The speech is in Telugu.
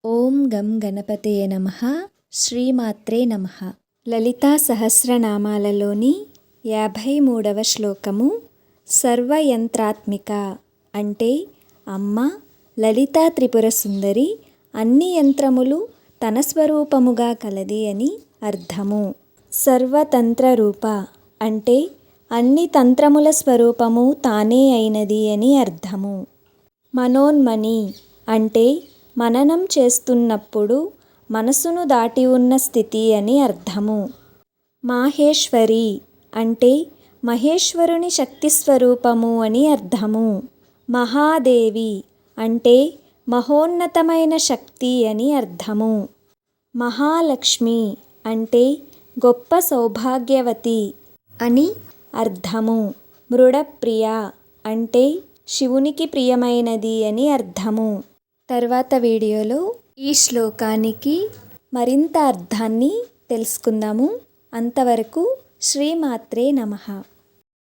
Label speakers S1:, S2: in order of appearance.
S1: ఓం గం గణపతయే నమః. శ్రీమాత్రే నమః. లలితా సహస్రనామాలలోని 53వ శ్లోకము సర్వయంత్రాత్మిక అంటే అమ్మ లలితా త్రిపుర సుందరి అన్ని యంత్రములు తన స్వరూపముగా కలది అని అర్థము. సర్వతంత్ర రూప అంటే అన్ని తంత్రముల స్వరూపము తానే అయినది అని అర్థము. మనోన్మని అంటే మననం చేస్తున్నప్పుడు మనసును దాటి ఉన్న స్థితి అని అర్థము. మాహేశ్వరి అంటే మహేశ్వరుని శక్తి స్వరూపము అని అర్థము. మహాదేవి అంటే మహోన్నతమైన శక్తి అని అర్థము. మహాలక్ష్మి అంటే గొప్ప సౌభాగ్యవతి అని అర్థము. మృడప్రియ అంటే శివునికి ప్రియమైనది అని అర్థము. తర్వాత వీడియోలో ఈ శ్లోకానికి మరింత అర్థాన్ని తెలుసుకుందాము. అంతవరకు శ్రీమాత్రే నమః.